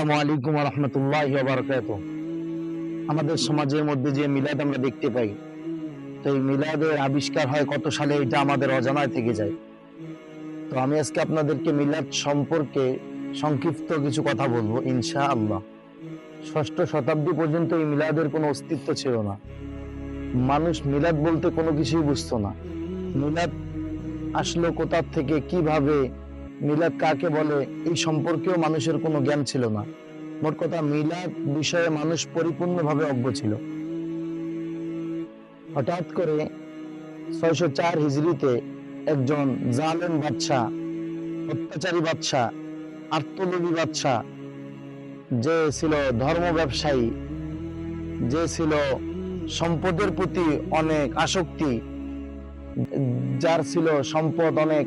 আসসালামু আলাইকুম ওয়া রাহমাতুল্লাহি ওয়া বারাকাতুহু। আমাদের সমাজের মধ্যে যে মিলাদ আমরা দেখতে পাই, তো এই মিলাদের আবিষ্কার হয় কত সালে এটা আমাদের অজানায় থেকে যায়। তো আমি আজকে আপনাদেরকে মিলাদ সম্পর্কে সংক্ষিপ্ত কিছু কথা বলবো ইনশাআল্লাহ। ষষ্ঠ শতাব্দী পর্যন্ত এই মিলাদের কোনো অস্তিত্ব ছিল না। মানুষ মিলাদ বলতে কোনো কিছুই বুঝতো না। মিলাদ আসলো কোথা থেকে, কিভাবে, মিলাদ কাকে বলে, এই সম্পর্কেও মানুষের কোনো জ্ঞান ছিল না। মোট কথা, মিলাদ বিষয়ে মানুষ পরিপূর্ণভাবে অজ্ঞ ছিল। হঠাৎ করে ৬০৪ হিজরিতে একজন জালেম বাদশাহ, অত্যাচারী বাদশাহ, আত্মলোভী বাদশাহ, যে ছিল ধর্ম ব্যবসায়ী, যে ছিল সম্পদের প্রতি অনেক আসক্তি, যার ছিল সম্পদ অনেক,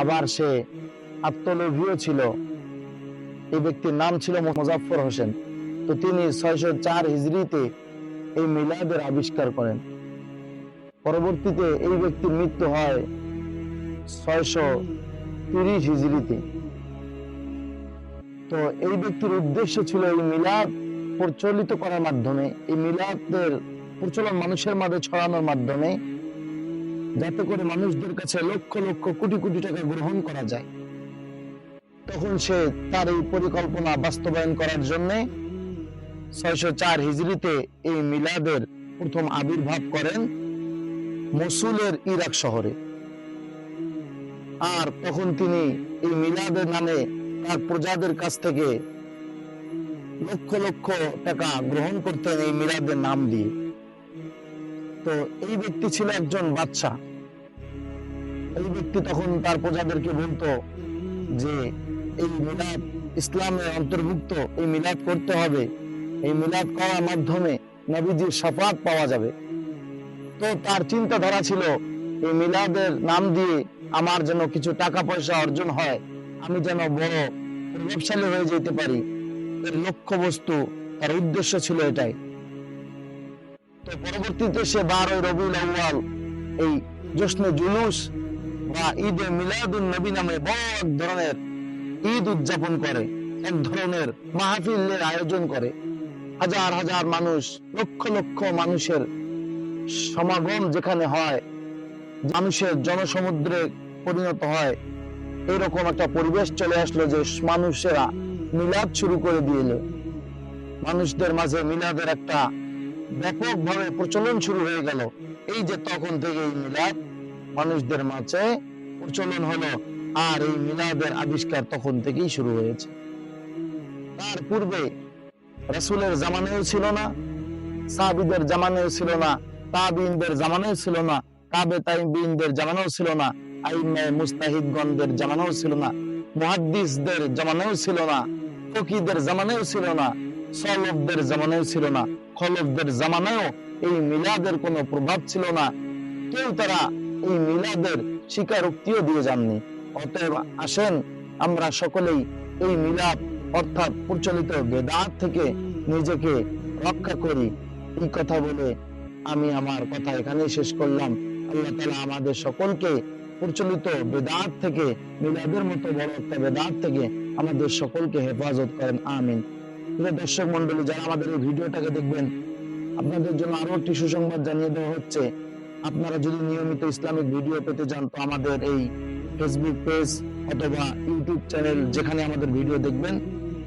আবার সে আত্মলোভীও ছিল, এই ব্যক্তির নাম ছিল মুজাফফর হোসেন। তো তিনি ৬০৪ হিজরিতে এই মিলাদের আবিষ্কার করেন। পরবর্তীতে এই ব্যক্তির মৃত্যু হয় ৬৩০ হিজরিতে। তো এই ব্যক্তির উদ্দেশ্য ছিল এই মিলাদ প্রচলিত করার মাধ্যমে, এই মিলাদের প্রচলন মানুষের মাঝে ছড়ানোর মাধ্যমে, যাতে করে মানুষদের কাছে লক্ষ লক্ষ কোটি কোটি টাকা গ্রহণ করা যায়। তখন সে তার এই পরিকল্পনা বাস্তবায়ন করার জন্য ৬০৪ হিজরিতে এই মিলাদের প্রথম আবির্ভাব করেন মসুলের ইরাক শহরে। আর তখন তিনি এই মিলাদের নামে তার প্রজাদের কাছ থেকে লক্ষ লক্ষ টাকা গ্রহণ করতেন এই মিলাদের নাম দিয়ে। তো এই ব্যক্তি ছিল একজন বাদশাহ। এই ব্যক্তি তখন তার প্রজাদেরকে বলতো যে এই মিলাদ ইসলামের অন্তর্ভুক্ত, এই মিলাদ করতে হবে, এই মিলাদ করার মাধ্যমে নবীজির শাফাত পাওয়া যাবে। তো তার চিন্তাধারা ছিল এই মিলাদের নাম দিয়ে আমার যেন কিছু টাকা পয়সা অর্জন হয়, আমি যেন বড় প্রভাবশালী হয়ে যেতে পারি। এর লক্ষ্য বস্তু, তার উদ্দেশ্য ছিল এটাই। তো পরবর্তীতে সে ১২ রবিউল আউয়াল এই জশ্নে জুলুস বা ঈদে মিলাদুন নবী নামে বড় এক ধরনের ঈদ উদযাপন করে, এক ধরনের মাহফিলের আয়োজন করে। হাজার হাজার মানুষ, লক্ষ লক্ষ মানুষের সমাগম যেখানে হয়, মানুষের জনসমুদ্রে পরিণত হয়, এরকম একটা পরিবেশ চলে আসলো যে মানুষেরা মিলাদ শুরু করে দিল। মানুষদের মাঝে মিলাদের একটা ব্যাপকভাবে প্রচলন শুরু হয়ে গেল। এই যে তখন থেকে এই মিলাদ মানুষদের মাঝে প্রচলন হলো, আর এই মিলাদের আবিষ্কার তখন থেকেই শুরু হয়েছে। তার পূর্বে রাসূলের জামানায়ও ছিল না, সাহাবীদের জামানায়ও ছিল না, তাবিঈনদের জামানায়ও ছিল না, তাবে তাবিঈনদের জামানায়ও ছিল না, আইম্মায়ে মুজতাহিদগণদের জামানায়ও ছিল না, মুহাদ্দিসদের জামানায়ও ছিল না, ফকিহদের জামানায়ও ছিল না, সালাফদের জামানায়ও ছিল না, খলফদের জামানায়ও এই মিলাদের কোনো প্রভাব ছিল না। কেউ তারা এই মিলাদের স্বীকারোক্তিও দিয়ে যাননি। অতএব আসেন আমরা সকলেই এই মিলাদ অর্থাৎ প্রচলিত বেদাত থেকে নিজেকে রক্ষা করি। এই কথা বলে আমি আমার কথা এখানেই শেষ করলাম। আল্লাহ তাআলা আমাদের সকলকে প্রচলিত বেদাত থেকে, মিলাদের মতো বড় একটা বেদাত থেকে আমাদের সকলকে হেফাজত করেন, আমিন। প্রিয় দর্শক মন্ডলী, যারা আমাদের এই ভিডিওটাকে দেখবেন, আপনাদের জন্য আরো একটি সুসংবাদ জানিয়ে দেওয়া হচ্ছে। আপনারা যদি নিয়মিত ইসলামিক ভিডিও পেতে চান, তো আমাদের এই ফেসবুক পেজ অথবা ইউটিউব চ্যানেল, যেখানে আমাদের ভিডিও দেখবেন,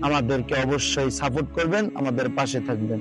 আমাদেরকে অবশ্যই সাপোর্ট করবেন, আমাদের পাশে থাকবেন।